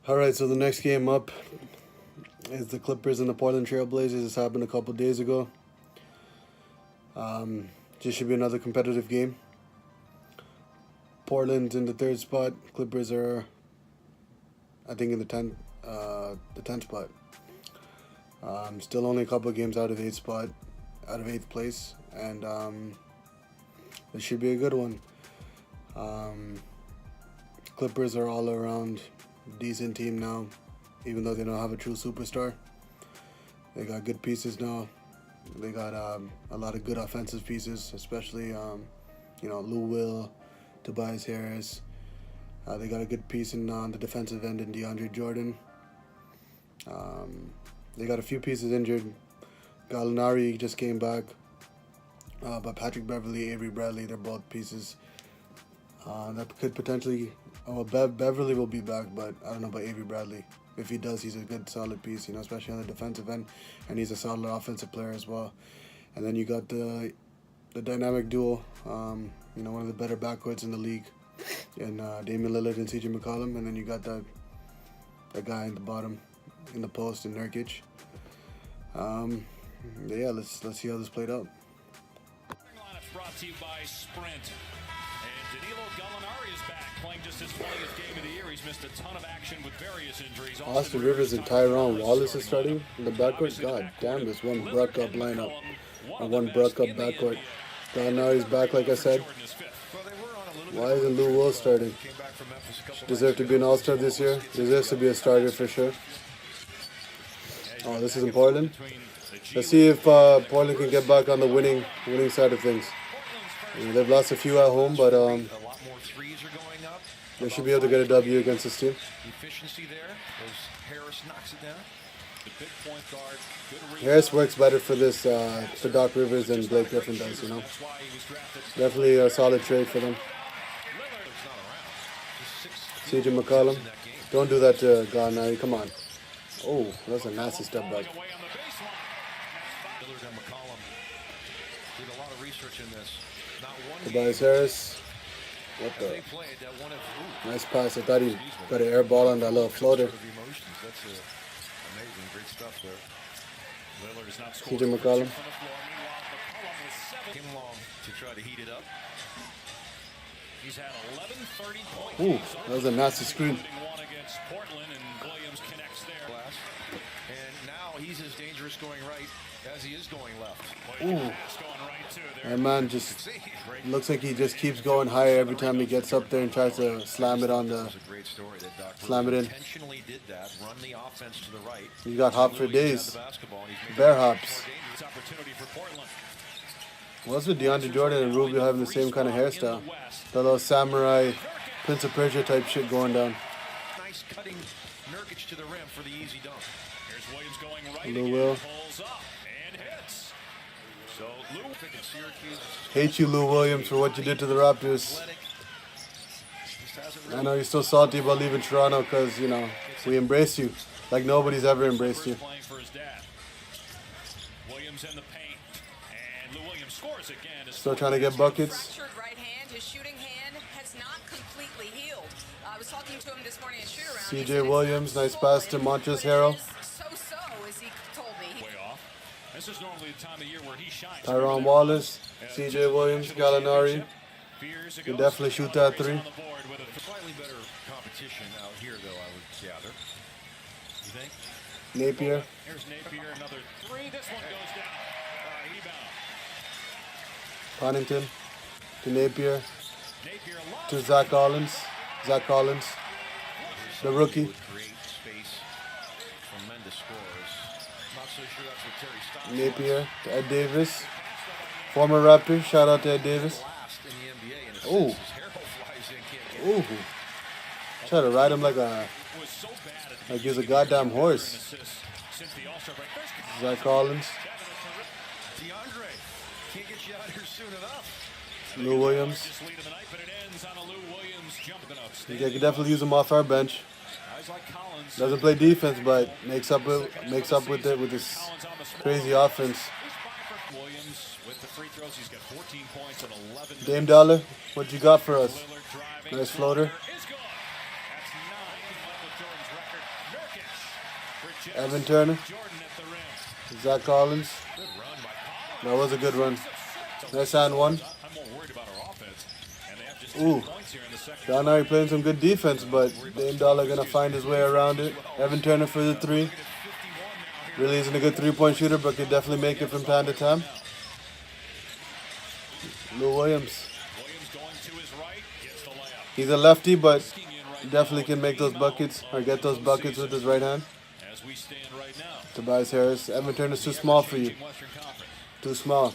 All right, so the next game up is the Clippers and the Portland Trail Blazers. This happened a couple days ago. This should be another competitive game. Portland's in the third spot. Clippers are, I think, in the tenth spot. Still only a couple of games out of eighth place, and this should be a good one. Clippers are all around decent team now, even though they don't have a true superstar. They got good pieces now. They got a lot of good offensive pieces, especially Lou Will, Tobias Harris. They got a good piece on the defensive end in DeAndre Jordan. They got a few pieces injured. Gallinari just came back, but Patrick Beverly, Avery Bradley, they're both pieces that could potentially. Oh, Beverly will be back, but I don't know about Avery Bradley. If he does, he's a good, solid piece, especially on the defensive end, and he's a solid offensive player as well. And then you got the dynamic duo, one of the better backcourts in the league, and Damian Lillard and CJ McCollum. And then you got that guy in the bottom, in the post, in Nurkic. Let's see how this played out. Brought to you by Sprint. And Danilo Gallinari is back, playing just his 20th game of the year. He's missed a ton of action with various injuries. Austin Rivers and Tyrone Wallace is starting in the backcourt. God damn, this one Brook up lineup. And one Brook up backcourt. Gallinari's back, like I said. Why isn't Lou Will starting? Deserve to be an all-star this year. Deserves to be a starter for sure. Oh, this is in Portland. Let's see if Portland can get back on the winning side of things. They've lost a few at home, but they should be able to get a W against this team. Efficiency there as Harris knocks it down. The big point guard, good Harris works better for this for Doc Rivers than Blake Griffin does. Definitely a solid trade for them. CJ McCollum, don't do that to Gallinari. Come on. Oh, that's a nasty step back. Tobias Harris. What the? Nice pass. I thought he got an air ball on that little floater. CJ McCollum. Ooh, that was a nasty screen. And now he's as dangerous going right as he is going left. Ooh. That man just looks like he just keeps going higher every time he gets up there and tries to slam it in. He got hop for days. Bear hops. What's with DeAndre Jordan and Rubio having the same kind of hairstyle? The little samurai Prince of Persia type shit going down. Nice cutting Nurkic to the rim for the easy dunk. Here's Williams going right Lou Will. pulls up and hits. So Lou Hate you, Lou Williams, for what you did to the Raptors. I know you're still salty about leaving Toronto because, we embraced you like nobody's ever embraced you. Williams in the paint. And Lou Williams scores again. Still trying to get buckets. Right hand, his shooting hand has not completely healed. I was talking to him this morning at shoot around. CJ Williams, nice pass to Montrezl Harrell. So, as he told me. Way off. This is normally the time of year where he shines. Tyrone Wallace, CJ Williams, Gallinari. Can definitely shoot that three. Slightly better competition out here, though, I would gather. You think? Napier. Here's Napier, another three. This one goes down. Rebound. Connaughton to Napier. Napier To Zach Collins. The rookie. great space. Tremendous scores. Not so sure that's what Terry Stotts Napier to Ed Davis. Former Raptor. Shout out to Ed Davis. last in the NBA in Oh. assists. His hair flies in, can't get Ooh. Try to ride him like it. Was so bad at the he's a goddamn horse. assists since the All-Star break. Zach Collins. DeAndre can't get you out here soon enough. Lou Williams. This lead of the night, but it ends on a Lou Williams jump. You can definitely use him off our bench. Guys like Collins. Doesn't play defense, but makes up with it with this crazy offense. Williams with the free throws. He's got 14 points and 11. Dame Dollar, what you got for us? Lillard driving. Nice floater. Is good. That's 9. Michael Jordan's record Evan Turner, Jordan at the rim. Zach Collins. Good run by Collins. That was a good run. Nice and one. I'm more worried about our offense. And they have just Ooh. 2 points here in the second. Gallinari playing some good defense, but Dame Dollar gonna find his way around it. Evan Turner for the three. Really isn't a good three-point shooter, but can definitely make it from time to time. Lou Williams. Williams going to his right, gets the layup. He's a lefty, but Skiing in right definitely can make those buckets or get those buckets with his right hand. now as we stand right now. Tobias Harris. Evan Turner's too small for you. Western Conference. Too small.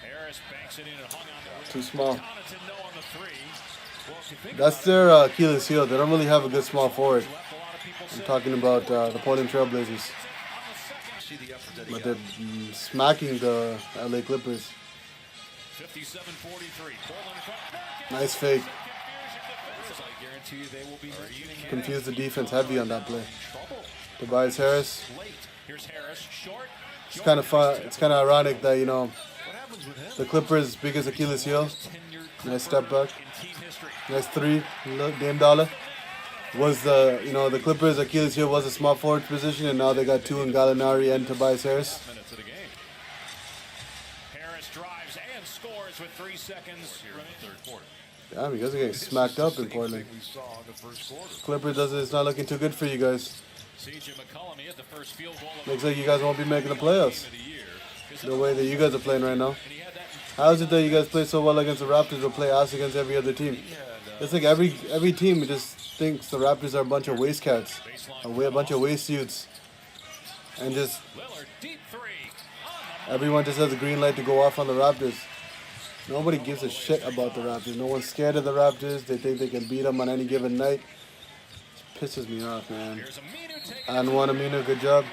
Harris banks it in and hung on to Too small. Connaughton, no on the three. Well, if you think That's about their Achilles heel. They don't really have a good small forward. it, left a lot of people I'm sitting. talking about the Portland Trailblazers. See the effort that he But got. they're smacking the LA Clippers. 57-43. Portland in front. Nice fake. I guarantee you they will be Confused the defense heavy on that play. trouble Tobias Harris. late. Here's Harris, short. It's kind of fun. It's kind of ironic that, you know, What happens with him? the Clippers' biggest Achilles heel. Tenured Nice step back. in team history. Nice three. Look, Dame Dollar. Was the, you know, the Clippers' Achilles heel was a small forward position, and now they got two in Gallinari and Tobias Harris. Minutes of the game. Harris drives and scores with 3 seconds here in the third quarter. Damn, you guys are getting smacked up in Portland. We saw in the first quarter. Clippers doesn't. It's not looking too good for you guys. CJ McCollum, he had the first field goal of Looks like you guys won't be making the playoffs. the year. The way that you guys are playing right now. And he had that How is it that you guys play so well against the Raptors but play ass against every other team? It's like every team just thinks the Raptors are a bunch of waste cats, a bunch of waste suits, and just Lillard, deep three. everyone just has a green light to go off on the Raptors. Nobody gives a shit about the Raptors. No one's scared of the Raptors. They think they can beat them on any given night. It pisses me off, man. Here's Aminu taking And one Amino, good job.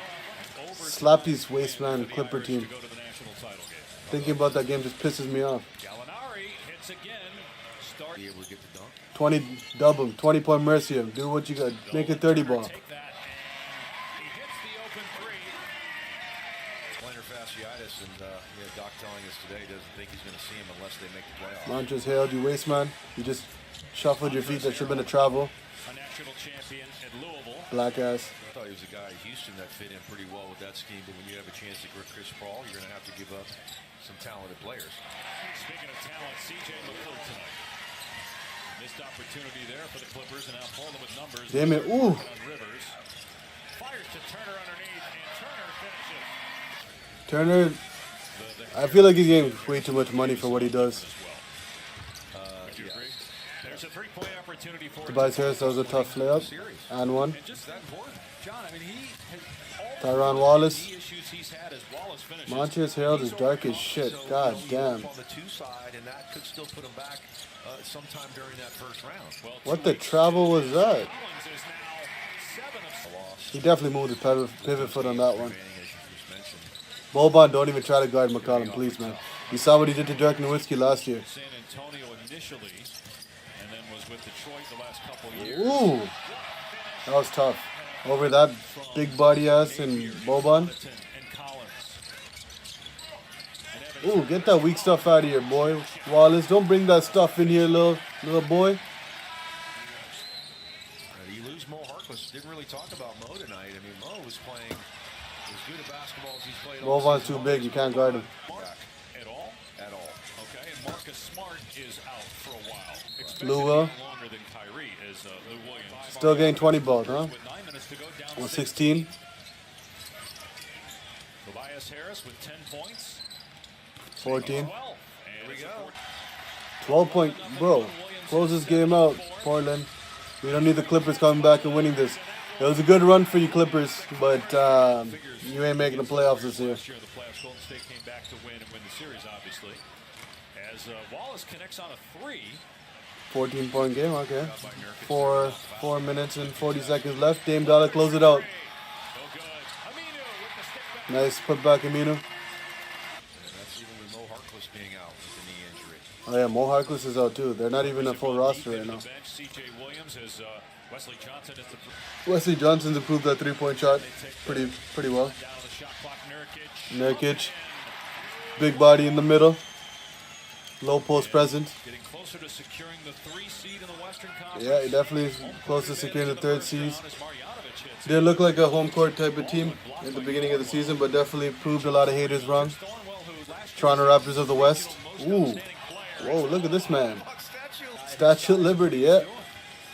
Slap these wasteman Clipper team. to go to the national title game. Thinking about that game just pisses me off. Gallinari hits again. Start. Be able to get the dunk. 20 double, 20-point mercy. Do what you got. Make it 30 ball. Take that, and he hits the open three. Plantar fasciitis, and Doc telling us today doesn't think he's going to see him unless they make the playoffs. Montrezl Harrell, you waste man. You just shuffled your feet. That should have been a travel. A national champion at Louisville. Black ass. I thought he was a guy in Houston that fit in pretty well with that scheme, but when you have a chance to grip Chris Paul, you're going to have to give up some talented players. Speaking of talent, CJ McCollum tonight. Missed opportunity there for the Clippers, and now Portland with numbers. Damn it. Ooh. On Rivers. Fires to Turner underneath, and Turner finishes. Turner, I feel like he's getting way too much money for what he does. Would you agree? There's a three-point opportunity for Tobias Harris, that was a tough layup. And one. just that important. John, I mean, he has Tyron Wallace. the issues he's had as Wallace finishes. Montrezl Harrell is dark as shit. God damn. On the two side, and that could still put him back sometime during that first round. Well, What the travel was that? Collins is now 7 of 6. He definitely moved his pivot foot on that one. Manning, as you just mentioned. Boban, don't even try to guard McCollum, please, man. You saw what he did to Dirk Nowitzki last year. San Antonio initially, and then was with Detroit the last couple of years. Ooh. That was tough. Over that big body ass and Boban. And Collins. Ooh, get that weak stuff out of here, boy. Wallace, don't bring that stuff in here, little boy. You lose Mo Harkless. Didn't really talk about Mo tonight. I mean, Mo was playing as good a basketball as he's played all Boban's season. too big. You can't guard him. At all? At all. Okay, and Marcus Smart is out for a while. Expected Lou to be Will. longer than Kyrie is Lou Williams. Still getting 20 balls, huh? With 9 minutes to go, down On 16. 16. Tobias Harris with 10 points. 14. 12. And we it's a go. 12 point. Bro, close this game out, Portland. We don't need the Clippers coming back and winning this. It was a good run for you Clippers, but you ain't making the playoffs this year. Last year in the playoffs, Golden State came back to win and win the series, obviously. As Wallace connects on a 3. 14-point game, okay. 4 minutes and 40 seconds left. Dame Dollar close it out. No good. Aminu with the stick back. Nice put back Aminu. And that's even with Mo Harkless being out with the knee injury. Oh yeah, Mo Harkless is out too. They're not even a full roster right now. Bench, CJ Williams has Wesley Johnson is the Wesley Johnson's improved that 3-point shot pretty well. down on the shot clock. Nurkic. Nurkic, big body in the middle. Low post presence. Getting closer to securing the 3 seed in the Western Conference. Yeah, he definitely is close to securing the 3rd seed. As Marjanovic hits Didn't look like a home court type of team at the beginning of the season, but definitely proved a lot of haters wrong. Toronto Raptors of the West. Ooh. Whoa, look at this man. Statue of Liberty, yeah.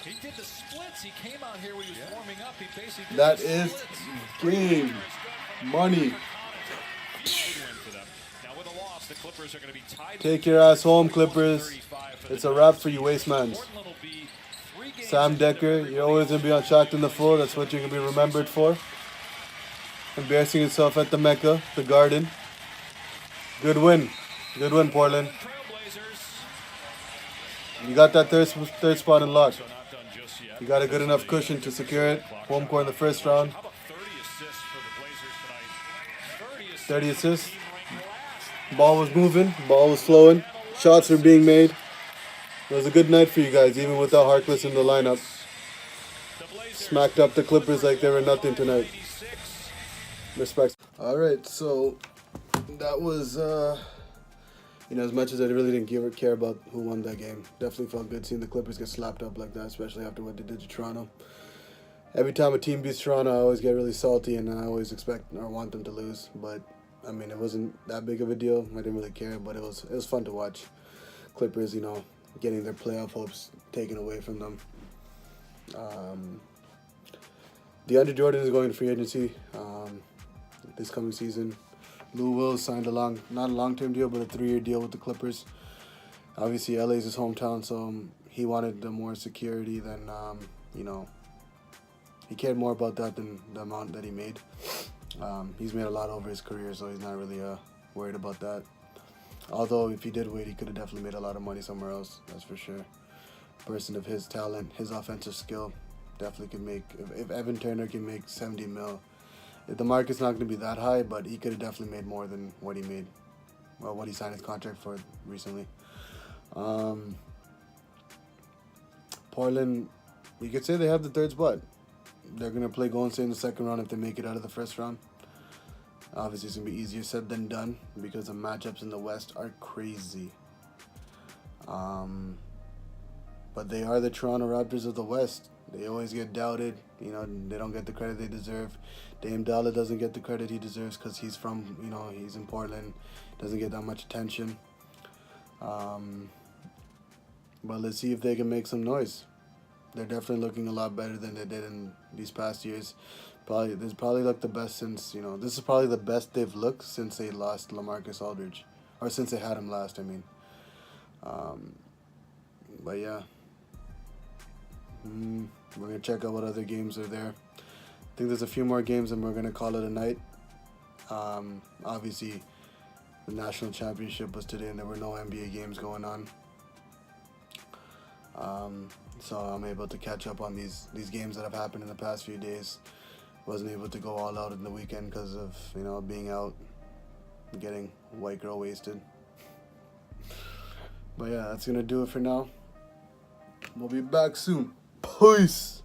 He did the splits. He came out here when he was warming up. He basically did That the is splits. game. Money. Now with a loss, the Clippers are going to be tied. Take your ass home, Clippers. It's a wrap for you, wastemans. Portland will be 3 games Sam Decker, you're always going to be on Shocked in the Floor. That's what you're going to be remembered for. Embarrassing yourself at the Mecca, the Garden. Good win. Good win, Portland. Trailblazers. You got that third spot in lock. So not done just yet. You got a good enough cushion to secure it. Home court in the first round. How about 30 assists for the Blazers tonight? 30 assists. Team ranked last. Ball was moving. Ball was flowing. Shots were being made. It was a good night for you guys, even without Harkless in the lineup. The Blazers Smacked up the Clippers like they were nothing tonight. 86. Respect. All right, so that was, as much as I really didn't care about who won that game, definitely felt good seeing the Clippers get slapped up like that, especially after what they did to Toronto. Every time a team beats Toronto, I always get really salty, and I always expect or want them to lose. But I mean, it wasn't that big of a deal. I didn't really care, but it was fun to watch. Clippers, getting their playoff hopes taken away from them. DeAndre Jordan is going to free agency this coming season. Lou Will signed not a long-term deal, but a 3-year deal with the Clippers. Obviously, LA is his hometown, so he wanted the more security than, he cared more about that than the amount that he made. He's made a lot over his career, so he's not really worried about that. Although, if he did wait, he could have definitely made a lot of money somewhere else, that's for sure. A person of his talent, his offensive skill, definitely could make, if Evan Turner can make 70 mil, the market's not going to be that high, but he could have definitely made more than what he made, well, what he signed his contract for recently. Portland, you could say they have the third spot. They're going to play Golden State in the second round if they make it out of the first round. Obviously, it's going to be easier said than done because the matchups in the West are crazy. But they are the Toronto Raptors of the West. They always get doubted. They don't get the credit they deserve. Dame Dollar doesn't get the credit he deserves because he's from, he's in Portland. Doesn't get that much attention. But let's see if they can make some noise. They're definitely looking a lot better than they did in these past years. This probably looked the best since, this is probably the best they've looked since they lost LaMarcus Aldridge. Or since they had him last, I mean. But yeah. We're going to check out what other games are there. I think there's a few more games and we're going to call it a night. Obviously, the national championship was today and there were no NBA games going on. So I'm able to catch up on these games that have happened in the past few days. Wasn't able to go all out in the weekend because of, being out, getting white girl wasted. But yeah, that's going to do it for now. We'll be back soon. Peace.